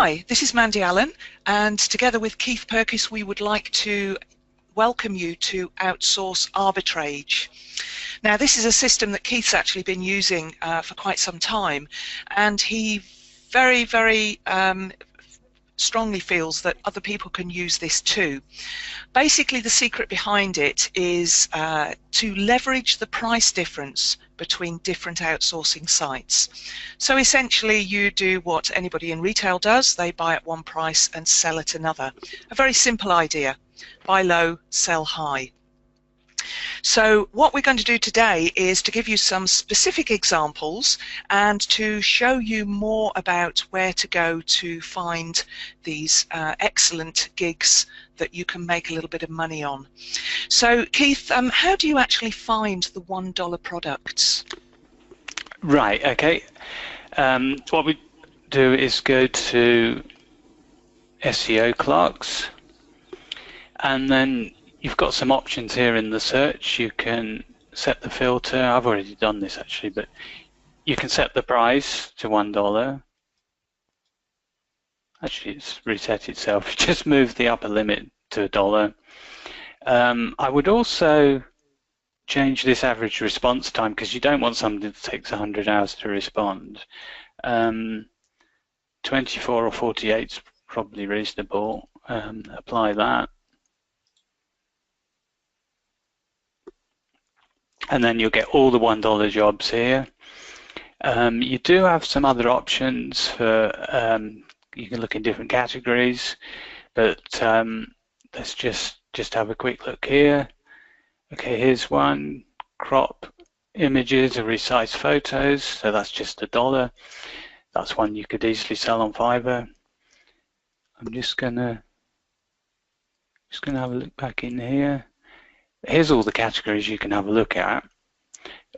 Hi, this is Mandy Allen, and together with Keith Purkis we would like to welcome you to Outsource Arbitrage. Now, this is a system that Keith's actually been using for quite some time, and he very strongly feels that other people can use this too. Basically, the secret behind it is to leverage the price difference between different outsourcing sites. So essentially you do what anybody in retail does, they buy at one price and sell at another. A very simple idea, buy low, sell high. So what we're going to do today is to give you some specific examples and to show you more about where to go to find these excellent gigs that you can make a little bit of money on. So Keith, how do you actually find the $1 products? Right, okay. What we do is go to SEO clerks, and then you've got some options here in the search. You can set the filter. I've already done this actually, but you can set the price to $1. Actually, it's reset itself. Just move the upper limit to $1. I would also change this average response time, because you don't want somebody that takes 100 hours to respond. 24 or 48 is probably reasonable. Apply that. And then you'll get all the $1 jobs here. You do have some other options for, you can look in different categories, but let's just have a quick look here. Okay, here's one, crop images or resize photos, so that's just $1. That's one you could easily sell on Fiverr. I'm just gonna have a look back in here. Here's all the categories you can have a look at.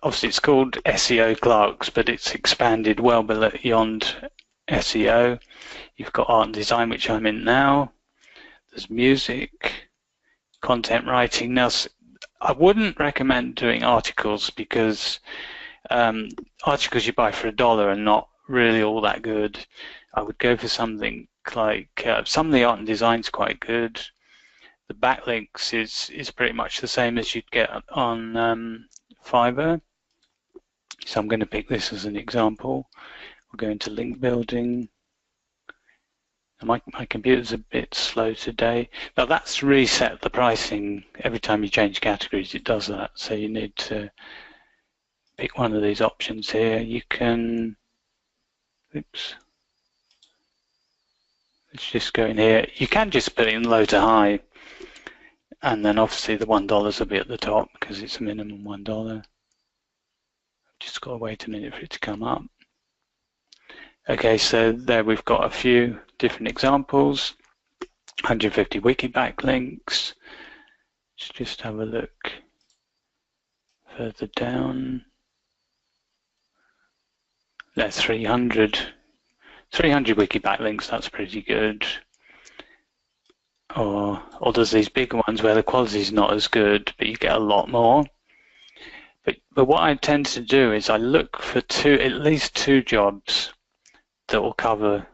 Obviously it's called SEO clerks, but it's expanded well beyond SEO. You've got art and design, which I'm in now. There's music, content writing. Now, I wouldn't recommend doing articles, because articles you buy for $1 are not really all that good. I would go for something like, some of the art and design is quite good. The backlinks is pretty much the same as you'd get on Fiverr. So I'm going to pick this as an example. We'll go into link building. My computer's a bit slow today. Now that's reset the pricing. Every time you change categories it does that. So you need to pick one of these options here. You can, oops. Let's just go in here. You can just put it in low to high. And then obviously the $1 will be at the top because it's a minimum $1. I've just got to wait a minute for it to come up. Okay, so there we've got a few different examples. 150 wiki backlinks. Let's just have a look further down. That's 300 wiki backlinks, that's pretty good. Or there's these big ones where the quality is not as good, but you get a lot more. But what I tend to do is I look for at least two jobs that will cover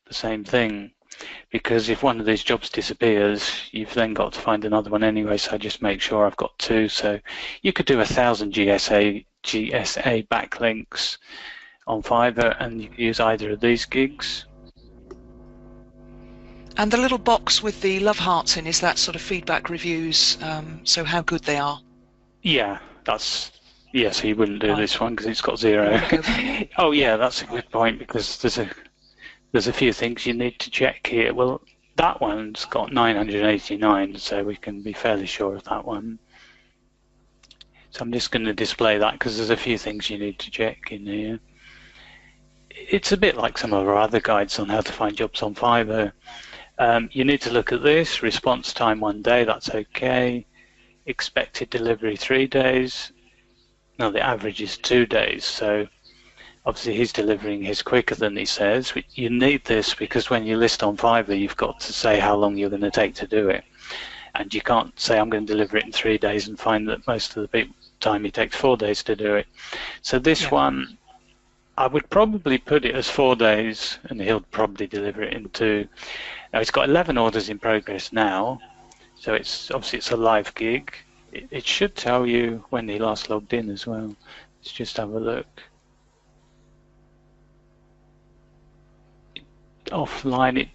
the same thing, because if one of these jobs disappears, you've then got to find another one anyway. So I just make sure I've got two. So you could do 1,000 GSA backlinks on Fiverr, and you could use either of these gigs. And the little box with the love hearts in, is that sort of feedback reviews, so how good they are? Yeah, so you wouldn't do this one because it's got 0. Oh yeah, that's a good point, because there's a few things you need to check here. Well, that one's got 989, so we can be fairly sure of that one. So I'm just going to display that because there's a few things you need to check in here. It's a bit like some of our other guides on how to find jobs on Fiverr. You need to look at this, response time 1 day, that's okay. Expected delivery 3 days. Now the average is 2 days, so obviously he's delivering his quicker than he says. You need this because when you list on Fiverr, you've got to say how long you're going to take to do it. And you can't say I'm going to deliver it in 3 days and find that most of the time it takes 4 days to do it. So this one, I would probably put it as 4 days, and he'll probably deliver it in 2. Now he's got 11 orders in progress now, so it's obviously it's a live gig. It should tell you when he last logged in as well. Let's just have a look. Offline,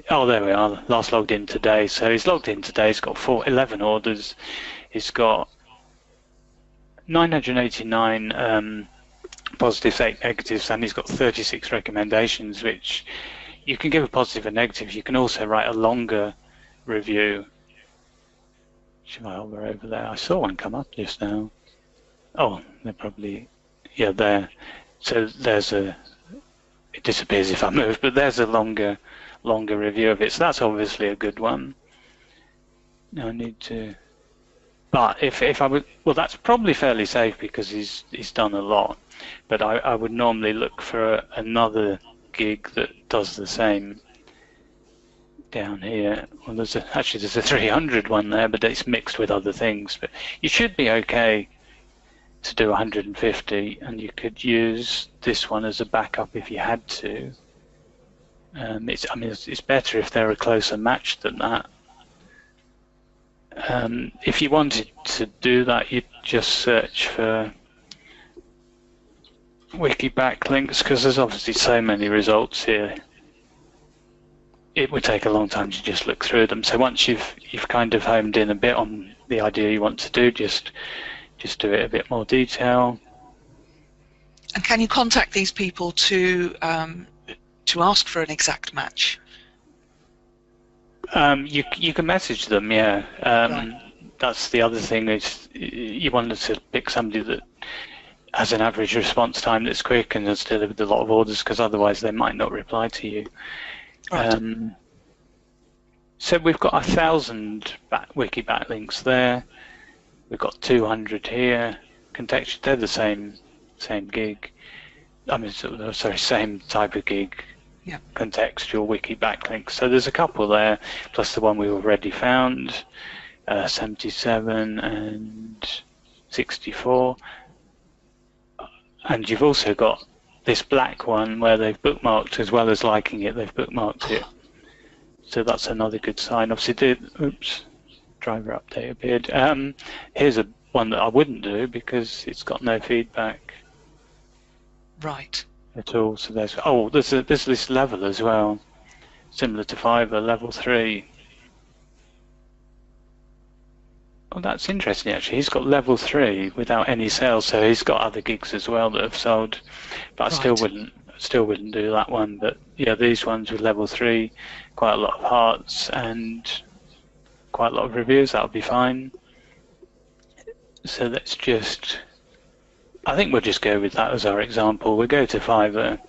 oh, there we are. Last logged in today. So he's logged in today. He's got 11 orders. He's got 989 positives, 8 negatives, and he's got 36 recommendations, which you can give a positive and negative. You can also write a longer review. Should I hover over there? I saw one come up just now. Oh, they're probably, yeah, there. So there's a, it disappears if I move, but there's a longer review of it. So that's obviously a good one. Now I need to, but if I would, well, that's probably fairly safe because he's done a lot. But I would normally look for another gig that does the same. Down here, well, there's a 300 one there, but it's mixed with other things. But you should be okay to do 150, and you could use this one as a backup if you had to. It's better if they're a closer match than that. If you wanted to do that, you'd just search for wiki backlinks, because there's obviously so many results here. It would take a long time to just look through them. So once you've kind of homed in a bit on the idea you want to do, just do it a bit more detail. And can you contact these people to ask for an exact match? You can message them, yeah. Right. That's the other thing, is you wanted to pick somebody that has an average response time that's quick and has delivered a lot of orders, because otherwise they might not reply to you. Right. So we've got 1,000 wiki backlinks there. We've got 200 here. Contextual, they're the same gig. Sorry, same type of gig. Yeah. Contextual wiki backlinks. So there's a couple there, plus the one we already found, 77 and 64. And you've also got this black one where they've bookmarked, as well as liking it, they've bookmarked it. So that's another good sign. Obviously, driver update appeared. Here's one that I wouldn't do because it's got no feedback. Right. At all. So there's this level as well, similar to Fiverr, level 3. Oh, that's interesting actually. He's got level 3 without any sales, so he's got other gigs as well that have sold. But I still wouldn't do that one. But yeah, these ones with level 3, quite a lot of hearts and quite a lot of reviews, that'll be fine. So let's just, I think we'll just go with that as our example. We'll go to Fiverr.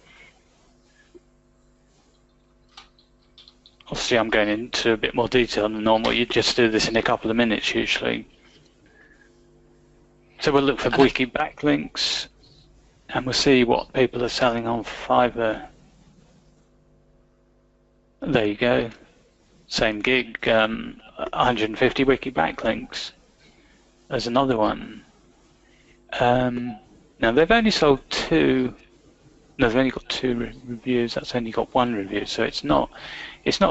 Obviously, I'm going into a bit more detail than normal. You just do this in a couple of minutes usually. So we'll look for wiki backlinks, and we'll see what people are selling on Fiverr. There you go. Same gig, 150 wiki backlinks. There's another one. Now they've only sold 2. No, they've only got 2 reviews. That's only got 1 review, so it's not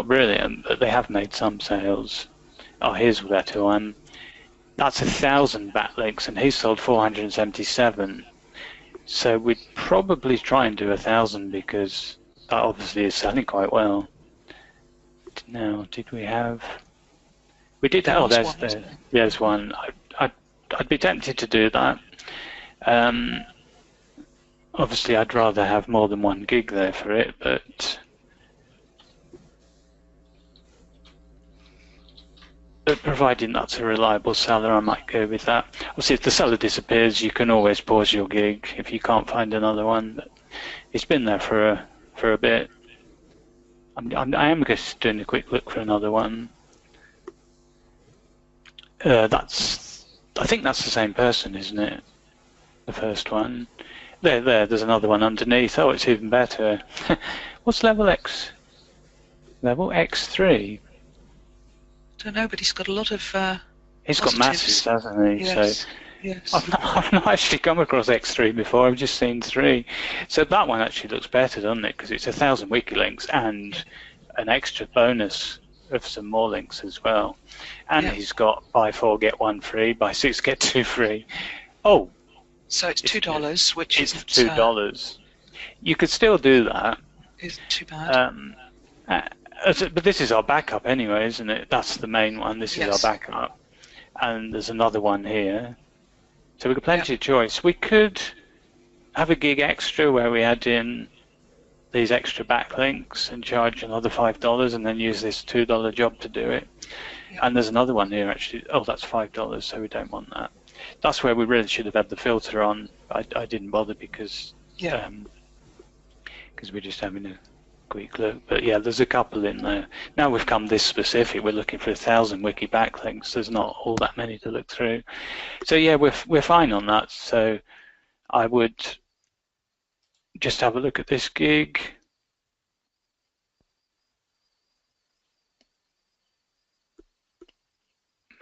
brilliant, but they have made some sales. Oh, here's a better one. That's 1,000 backlinks, and he's sold 477. So we'd probably try and do 1,000 because that obviously is selling quite well. Now, did we have? We did. Oh, there's one. I'd be tempted to do that. Obviously, I'd rather have more than 1 gig there for it, but providing that's a reliable seller, I might go with that. Obviously, if the seller disappears, you can always pause your gig if you can't find another one. But it's been there for a bit. I am just doing a quick look for another one. I think that's the same person, isn't it? The first one. There's another one underneath. Oh, it's even better. What's level X? Level X3. Don't know, but he's got a lot of he's got masses, hasn't he? Yes. So Yes. I've not actually come across X3 before. I've just seen 3. So that one actually looks better, doesn't it? Because it's 1,000 wiki links and an extra bonus of some more links as well. And he's got buy 4 get 1 free, buy 6 get 2 free. Oh, so it's $2, which is $2. You could still do that. Isn't too bad. But this is our backup anyway, isn't it? That's the main one. This is our backup. And there's another one here. So we've got plenty of choice. We could have a gig extra where we add in these extra backlinks and charge another $5 and then use this $2 job to do it. And there's another one here actually. Oh, that's $5, so we don't want that. That's where we really should have had the filter on. I didn't bother because we're just having a quick look. But yeah, there's a couple in there. Now we've come this specific. We're looking for 1,000 wiki backlinks. There's not all that many to look through. So yeah, we're fine on that. So I would just have a look at this gig.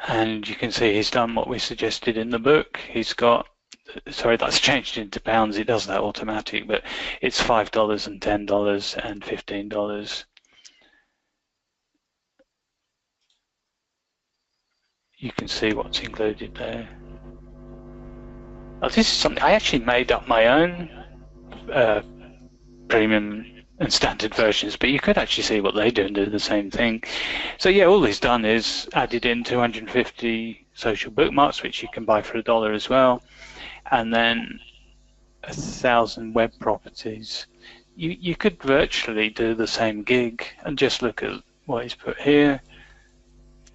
And you can see he's done what we suggested in the book. He's got, sorry, that's changed into pounds. It does that automatic, but it's $5 and $10 and $15. You can see what's included there. Oh, this is something I actually made up my own premium and standard versions, but you could actually see what they do and do the same thing. So yeah, all he's done is added in 250 social bookmarks, which you can buy for $1 as well, and then 1,000 web properties. You could virtually do the same gig and just look at what he's put here.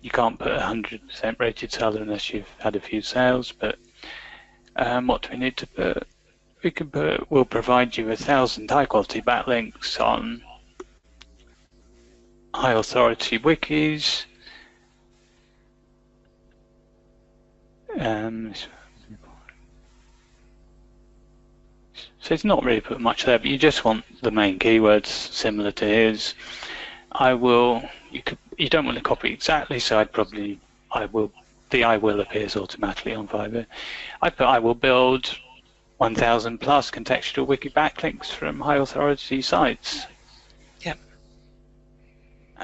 You can't put 100% rated seller unless you've had a few sales, but what do we need to put? We can put, we'll provide you 1,000 high quality backlinks on high authority wikis. So it's not really put much there, but you just want the main keywords similar to his. You don't want to copy exactly, so the I will appears automatically on Fiverr. I put I will build 1,000 plus contextual wiki backlinks from high authority sites. Yep.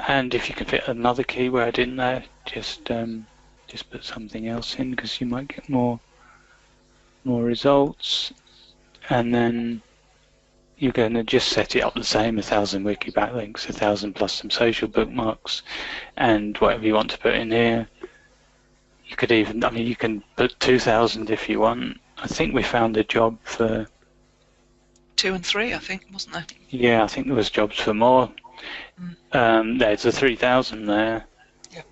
And if you can fit another keyword in there, just put something else in because you might get more results. And then you're going to just set it up the same, 1,000 wiki backlinks, 1,000 plus some social bookmarks, and whatever you want to put in here. You could even, you can put 2,000 if you want. I think we found a job for 2 and 3, I think, wasn't there? Yeah, I think there was jobs for more. There's a 3,000 there. Yeah.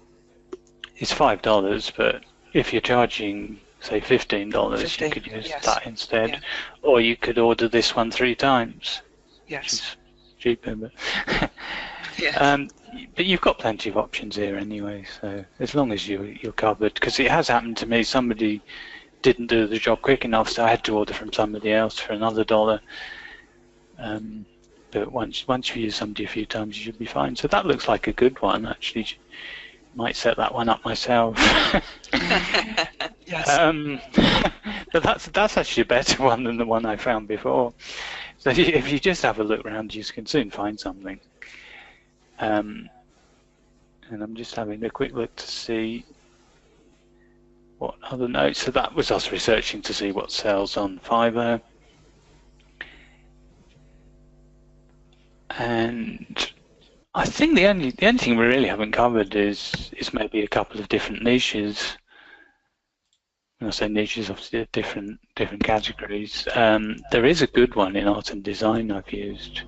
It's $5, but if you're charging, say, $15, you could use that instead. Yeah. Or you could order this one 3 times. Yes. Which is cheaper, but yes. But you've got plenty of options here anyway, so as long as you're covered, because it has happened to me, somebody didn't do the job quick enough, so I had to order from somebody else for another $1. But once you use somebody a few times, you should be fine. So that looks like a good one, actually. Might set that one up myself. Yes. But that's actually a better one than the one I found before. So if you just have a look around, you can soon find something. And I'm just having a quick look to see what other notes. So that was us researching to see what sells on Fiverr. And I think the only thing we really haven't covered is maybe a couple of different niches. When I say niches, obviously different categories. There is a good one in art and design I've used.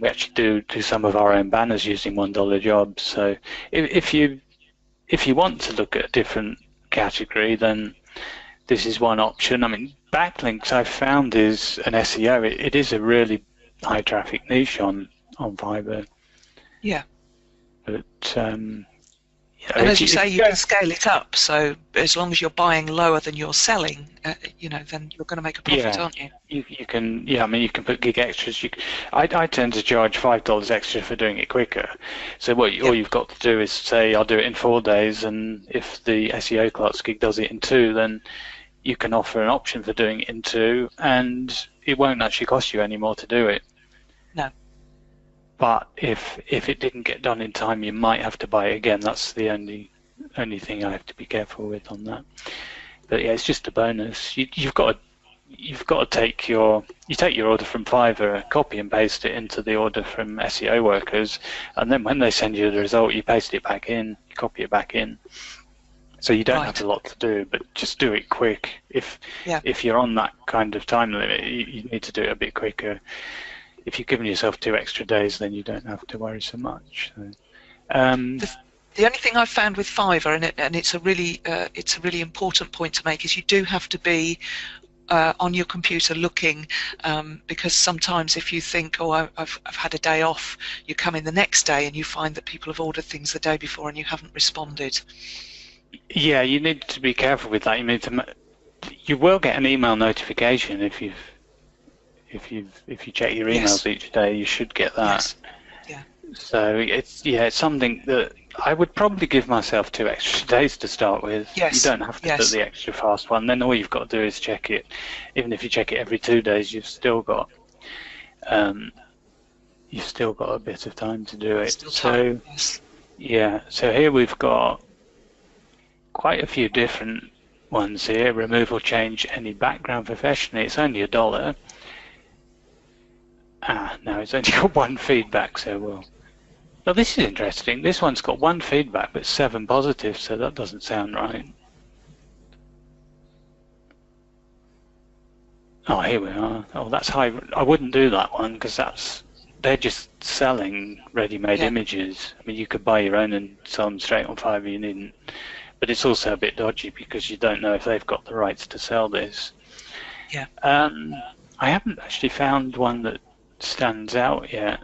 We actually do some of our own banners using $1 jobs. So if you want to look at a different category, then this is one option. I mean, backlinks I've found is an SEO. It is a really high traffic niche on Fiverr. Yeah. But And as you say, you can scale it up. So as long as you're buying lower than you're selling, then you're going to make a profit, aren't you? You can, I mean, you can put gig extras. I tend to charge $5 extra for doing it quicker. So all you've got to do is say, I'll do it in 4 days, and if the SEO clerk's gig does it in 2, then you can offer an option for doing it in 2, and it won't actually cost you any more to do it. No. But if it didn't get done in time, you might have to buy it again. That's the only thing I have to be careful with on that. But yeah, it's just a bonus. You've got to take your order from Fiverr, copy and paste it into the order from SEO workers, and then when they send you the result, you paste it back in, you copy it back in. So you don't have a lot to do, but just do it quick. If you're on that kind of time limit, you need to do it a bit quicker. If you've given yourself 2 extra days, then you don't have to worry so much. So, the only thing I've found with Fiverr, and it's a really important point to make, is you do have to be on your computer looking, because sometimes if you think, oh, I've had a day off, you come in the next day and you find that people have ordered things the day before and you haven't responded. Yeah, you need to be careful with that. You will get an email notification if you check your emails each day. You should get that. Yes. Yeah. So it's something that I would probably give myself 2 extra days to start with. Yes. You don't have to put the extra fast one. Then all you've got to do is check it. Even if you check it every 2 days, you've still got a bit of time to do it. So here we've got quite a few different ones here. Remove or change any background professionally. It's only $1. No, it's only got 1 feedback, so well. Now this is interesting. This one's got 1 feedback but 7 positives, so that doesn't sound right. Oh, here we are. Oh, that's high. I wouldn't do that one because they're just selling ready-made images. I mean, you could buy your own and sell them straight on Fiverr. You needn't. But it's also a bit dodgy because you don't know if they've got the rights to sell this. Yeah. I haven't actually found one that stands out yet.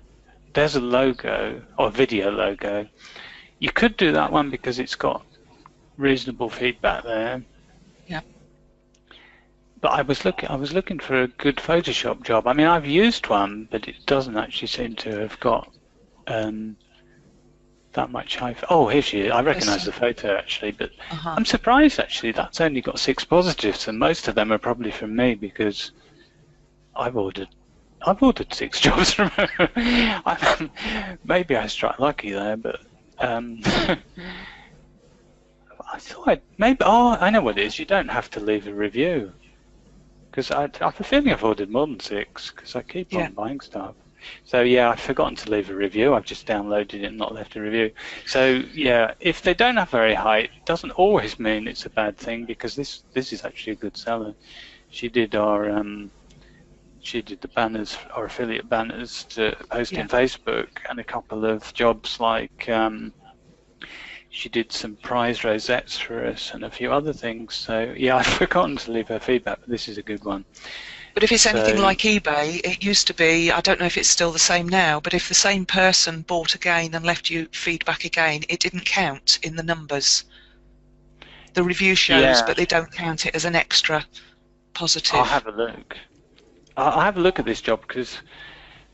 There's a logo, or a video logo. You could do that one because it's got reasonable feedback there. Yeah. But I was looking for a good Photoshop job. I mean, I've used one, but it doesn't actually seem to have got that much high. Oh, here she is. I recognise the photo actually, but I'm surprised actually. That's only got 6 positives, and most of them are probably from me because I've ordered 6 jobs from her. Maybe I struck lucky there, but I thought maybe. Oh, I know what it is. You don't have to leave a review because I have a feeling I've ordered more than 6 because I keep on buying stuff. So yeah, I've forgotten to leave a review. I've just downloaded it and not left a review. So yeah, if they don't have very high, it doesn't always mean it's a bad thing because this is actually a good seller. She did the banners, our affiliate banners to post in Facebook, and a couple of jobs like she did some prize rosettes for us and a few other things. So yeah, I've forgotten to leave her feedback, but this is a good one. But if it's anything like eBay, it used to be, I don't know if it's still the same now, but if the same person bought again and left you feedback again, it didn't count in the numbers. The review shows, but they don't count it as an extra positive. I'll have a look. I'll have a look at this job because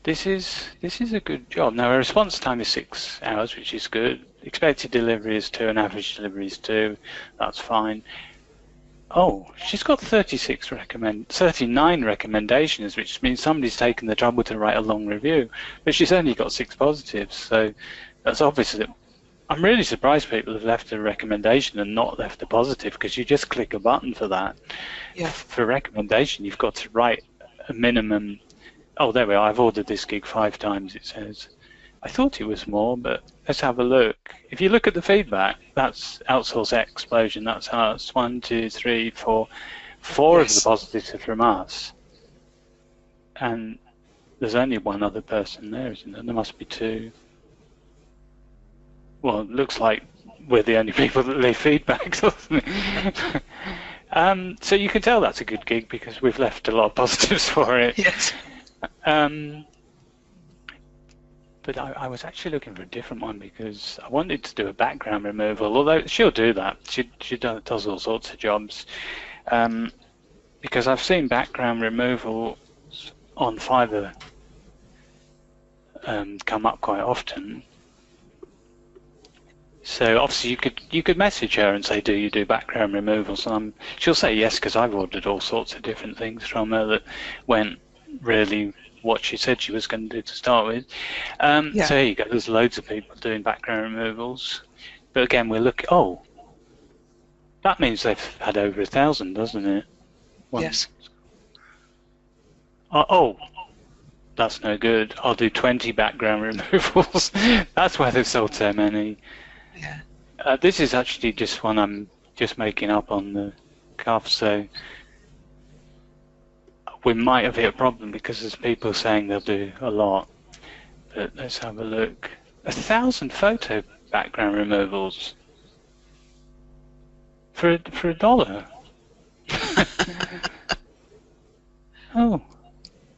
this is a good job. Now, our response time is 6 hours, which is good. Expected delivery is 2 and average delivery is 2. That's fine. Oh, she's got 39 recommendations, which means somebody's taken the trouble to write a long review, but she's only got 6 positives, so that's obviously. I'm really surprised people have left a recommendation and not left a positive because you just click a button for that. Yeah. For recommendation, you've got to write a minimum. Oh, there we are. I've ordered this gig 5 times, it says. I thought it was more, but let's have a look. If you look at the feedback, that's Outsource Explosion. That's us. 1, 2, 3, 4. 4 of the positives are from us. And there's only 1 other person there, isn't there? There must be 2. Well, it looks like we're the only people that leave feedback, doesn't it? So you can tell that's a good gig because we've left a lot of positives for it. Yes. But I was actually looking for a different one because I wanted to do a background removal, although she'll do that. She does all sorts of jobs. Because I've seen background removal on Fiverr come up quite often. So obviously you could message her and say, do you do background removals? And she'll say yes, because I've ordered all sorts of different things from her that went really what she said she was going to do to start with. Yeah. So here you go. There's loads of people doing background removals. But again, we're looking. Oh, that means they've had over 1,000, doesn't it? Yes. Oh, that's no good. I'll do 20 background removals. That's why they've sold so many. Yeah. This is actually just one I'm just making up on the cuff, so we might have hit a problem because there's people saying they'll do a lot. But let's have a look. 1,000 photo background removals for $1. Oh,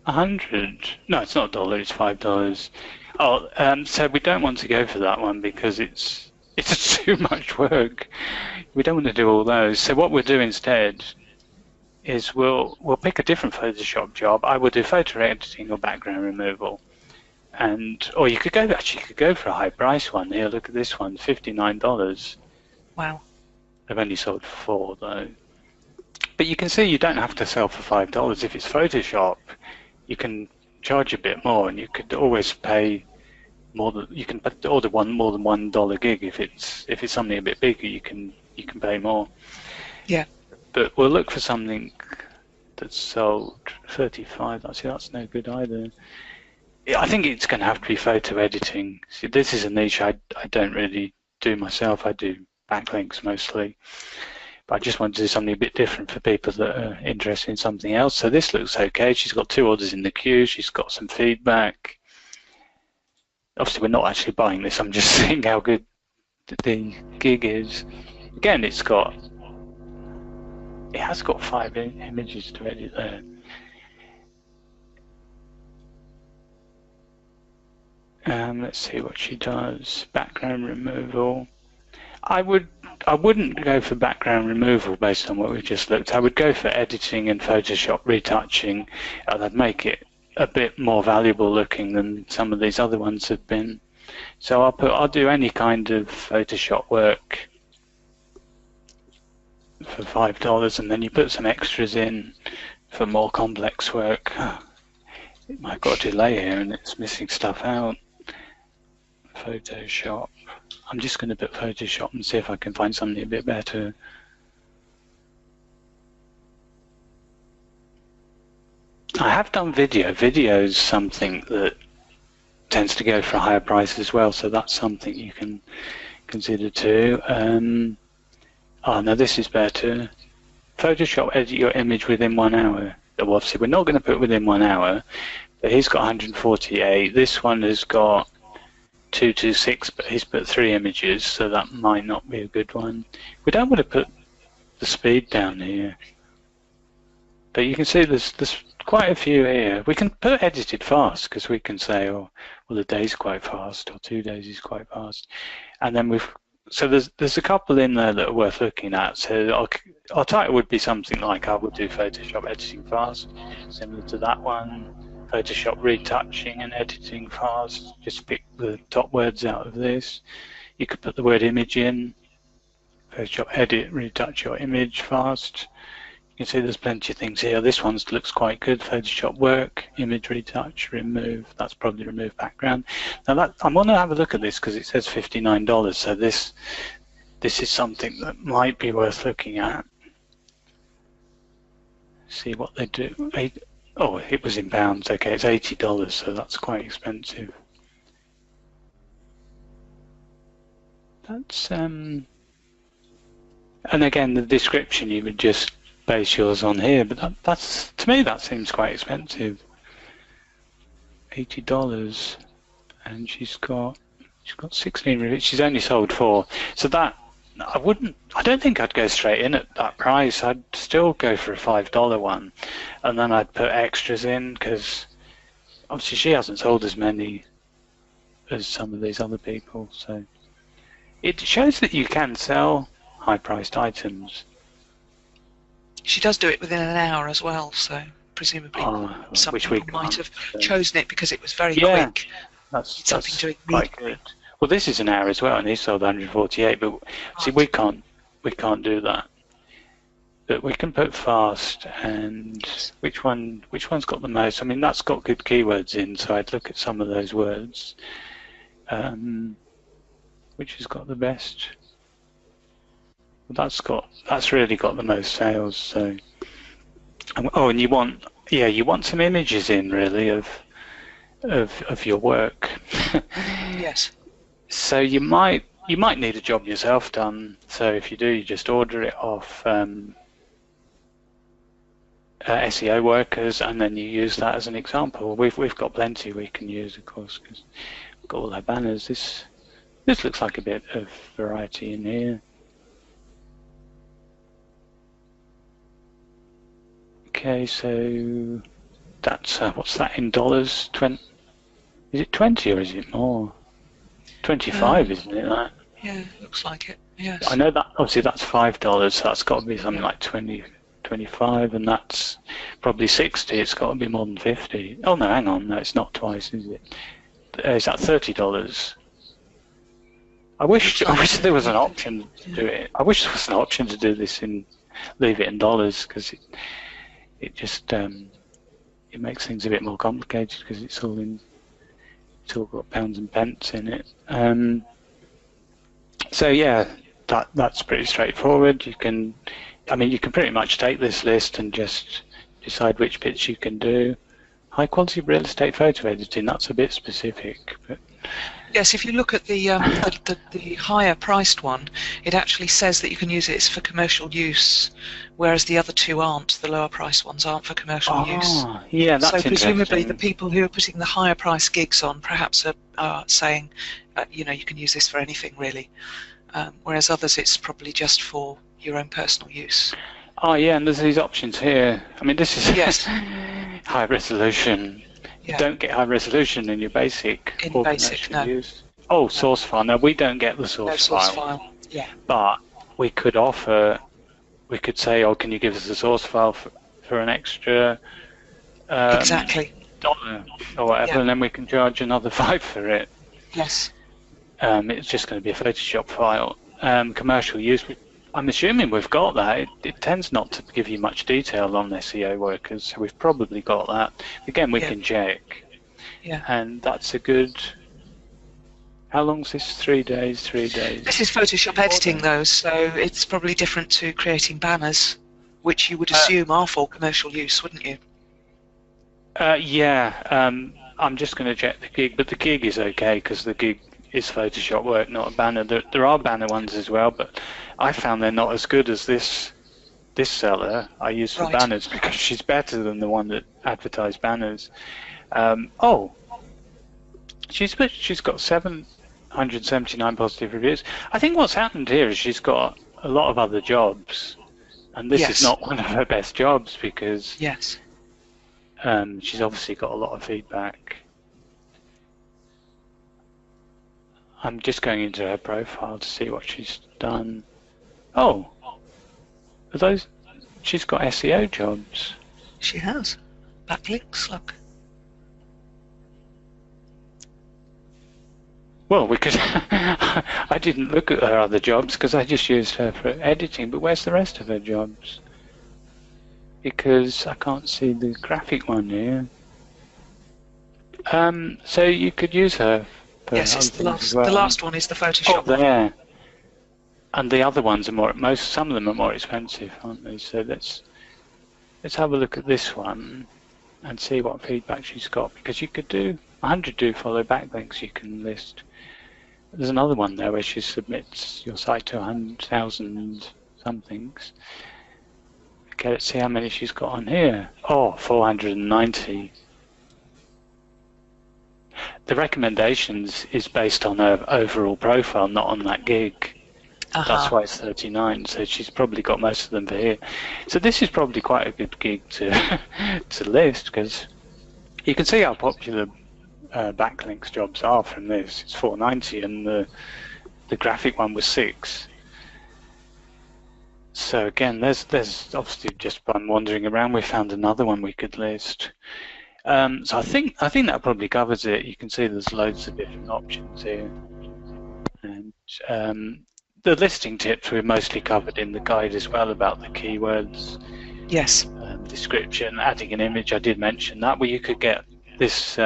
100. No, it's not $1. It's $5. Oh, so we don't want to go for that one because it's too much work. We don't want to do all those. So what we'll do instead is we'll pick a different Photoshop job. I will do photo editing or background removal, or you could go for a high price one. Here, look at this one, $59. Wow. They've only sold 4 though. But you can see you don't have to sell for $5 if it's Photoshop. You can charge a bit more, and you could always pay more than you can order more than $1 gig. If it's something a bit bigger, you can pay more. Yeah. But we'll look for something that's sold 35. That's no good either. I think it's going to have to be photo editing. See, this is a niche I don't really do myself. I do backlinks mostly. But I just want to do something a bit different for people that are interested in something else. So this looks okay. She's got 2 orders in the queue. She's got some feedback. Obviously, we're not actually buying this. I'm just seeing how good the gig is. Again, it has got 5 images to edit there. Let's see what she does. Background removal. I wouldn't go for background removal based on what we've just looked. I would go for editing and Photoshop retouching, and I'd make it a bit more valuable looking than some of these other ones have been. So I'll do any kind of Photoshop work for $5, and then you put some extras in for more complex work. It might got a delay here and it's missing stuff out. Photoshop. I'm just going to put Photoshop and see if I can find something a bit better. I have done video. Video is something that tends to go for a higher price as well, so that's something you can consider too. Oh no, this is better. Photoshop edit your image within 1 hour. Well, obviously we're not going to put within 1 hour, but he's got 148. This one has got 226, but he's put 3 images, so that might not be a good one. We don't want to put the speed down here, but you can see there's quite a few here. We can put edited fast because we can say, oh, well, the day's quite fast, or 2 days is quite fast, and then there's a couple in there that are worth looking at. So our title would be something like, I would do Photoshop editing fast, similar to that one. Photoshop retouching and editing fast. Just pick the top words out of this. You could put the word image in. Photoshop edit, retouch your image fast. You can see there's plenty of things here. This one looks quite good. Photoshop work, image retouch, remove. That's probably remove background. Now I want to have a look at this because it says $59. So this is something that might be worth looking at. See what they do. Oh, it was in pounds. Okay, it's $80, so that's quite expensive. That's and again, the description you would just base yours on here, but that's to me that seems quite expensive. $80, and she's got 16 reviews. She's only sold 4, so that I don't think I'd go straight in at that price. I'd still go for a $5 one, and then I'd put extras in because obviously she hasn't sold as many as some of these other people. So it shows that you can sell high-priced items. She does do it within an hour as well, so presumably some people might have chosen it because it was very quick. That's something to quite good. Well, this is an hour as well, and he sold 148. But see, we can't do that. But we can put fast, and which one's got the most? I mean, that's got good keywords in, so I'd look at some of those words. Which has got the best? Well, that's really got the most sales. So, and you want some images in really of your work. Yes. So you might need a job yourself done. So if you do, you just order it off SEO workers, and then you use that as an example. We've got plenty we can use, of course, because we've got all our banners. This looks like a bit of variety in here. Okay, so that's what's that in dollars? Is it 20 or is it more? 25, isn't it? That? Yeah, looks like it. Yes. I know that obviously that's $5, so that's got to be something like 20, 25, and that's probably 60. It's got to be more than 50. Oh no, hang on, no, it's not twice, is it? Is that $30? I wish there was an option to do it. I wish there was an option to do this leave it in dollars, because it just it makes things a bit more complicated because it's all got pounds and pence in it. So yeah, that's pretty straightforward. You can pretty much take this list and just decide which bits you can do. High quality real estate photo editing, that's a bit specific, but yes, if you look at the higher priced one, it actually says that you can use it for commercial use, whereas the other two aren't. The lower priced ones aren't for commercial use. Yeah, that's so presumably the people who are putting the higher price gigs on perhaps are saying, you can use this for anything really, whereas others it's probably just for your own personal use. Oh yeah, and there's these options here. I mean, this is high resolution. Yeah. You don't get high resolution in your basic. No. Use. Oh, source file. No, we don't get the source file. Yeah. But we could say, oh, can you give us the source file for an extra exactly $1 or whatever, and then we can charge another $5 for it. Yes. It's just going to be a Photoshop file. Commercial use. I'm assuming we've got that. It tends not to give you much detail on SEO workers, so we've probably got that. Again, we can check. Yeah. And that's a good... How long's this? 3 days, 3 days? This is Photoshop editing, though, so it's probably different to creating banners, which you would assume are for commercial use, wouldn't you? Yeah. I'm just going to check the gig, but the gig is okay, because the gig is Photoshop work, not a banner. There are banner ones as well, but I found they're not as good as this seller I use for banners, because she's better than the one that advertised banners. She's got 779 positive reviews. I think what's happened here is she's got a lot of other jobs, and this is not one of her best jobs, because she's obviously got a lot of feedback. I'm just going into her profile to see what she's done. Oh, are those? She's got SEO jobs. She has. Backlinks, look. Well, we could. I didn't look at her other jobs because I just used her for editing. But where's the rest of her jobs? Because I can't see the graphic one here. So you could use her. Yes, it's the last one is the Photoshop. Oh, there. And the other ones are some of them are more expensive, aren't they? So let's have a look at this one and see what feedback she's got, because you could do 100 do follow backlinks you can list. There's another one there where she submits your site to 100,000 somethings. Okay, let's see how many she's got on here. Oh, 490. The recommendations is based on her overall profile, not on that gig. That's why it's 39. So she's probably got most of them for here. So this is probably quite a good gig to to list, because you can see how popular backlinks jobs are from this. It's 490, and the graphic one was 6. So again, there's obviously just by wandering around, we found another one we could list. So I think that probably covers it. You can see there's loads of different options here, and the listing tips we've mostly covered in the guide as well, about the keywords. Yes. Description, adding an image. I did mention that, where you could get this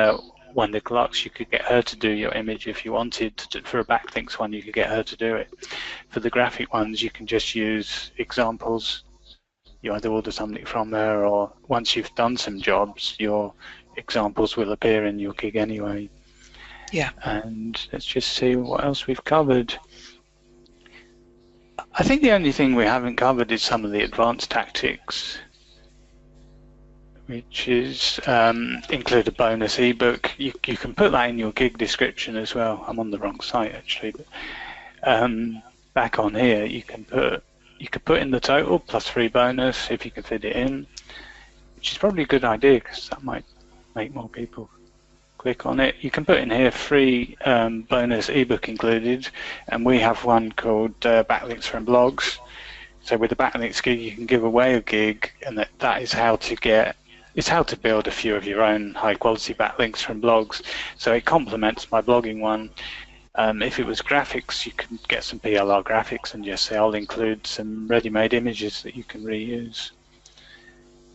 Wanda Glux, you could get her to do your image if you wanted to. For a backlinks one, you could get her to do it. For the graphic ones, you can just use examples. You either order something from her, or once you've done some jobs, your examples will appear in your gig anyway. Yeah. And let's just see what else we've covered. I think the only thing we haven't covered is some of the advanced tactics, which is include a bonus ebook. You can put that in your gig description as well. I'm on the wrong site actually, but back on here you could put in the total plus free bonus if you can fit it in, which is probably a good idea because that might make more people click on it. You can put in here free bonus ebook included, and we have one called backlinks from blogs. So with the backlinks gig, you can give away a gig, and that is how to build a few of your own high quality backlinks from blogs. So it complements my blogging one. If it was graphics, you can get some PLR graphics and just say I'll include some ready-made images that you can reuse.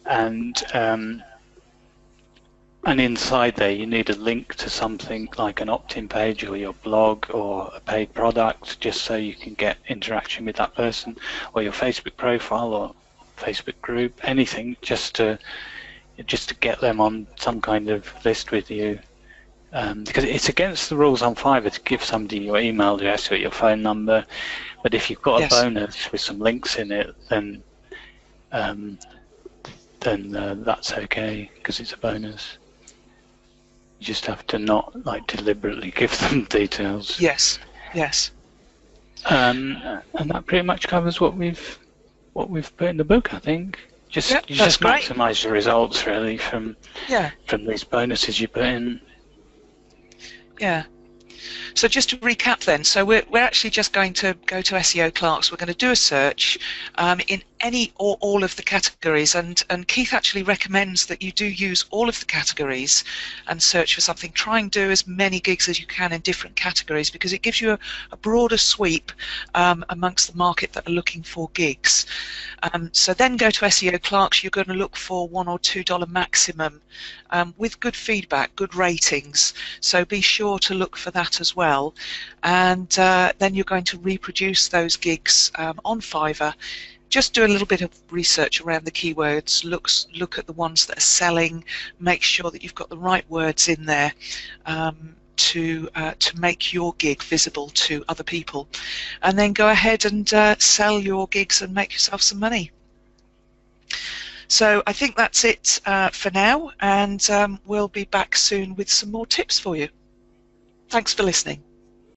And inside there, you need a link to something like an opt-in page or your blog or a paid product, just so you can get interaction with that person, or your Facebook profile or Facebook group, anything, just to get them on some kind of list with you. Because it's against the rules on Fiverr to give somebody your email address or your phone number, but if you've got a bonus with some links in it, then that's okay because it's a bonus. You just have to not deliberately give them details. Yes. Yes. And that pretty much covers what we've put in the book, I think. You just maximise your results really from these bonuses you put in. Yeah. So just to recap then, so we're actually just going to go to SEO Clarks. We're going to do a search in any or all of the categories, and Keith actually recommends that you do use all of the categories and search for something. Try and do as many gigs as you can in different categories, because it gives you a broader sweep amongst the market that are looking for gigs. So then go to SEO Clarks. You're going to look for $1 or $2 maximum with good feedback, good ratings. So be sure to look for that as well. And then you're going to reproduce those gigs on Fiverr. Just do a little bit of research around the keywords, look at the ones that are selling, make sure that you've got the right words in there to make your gig visible to other people, and then go ahead and sell your gigs and make yourself some money. So I think that's it for now, and we'll be back soon with some more tips for you. Thanks for listening.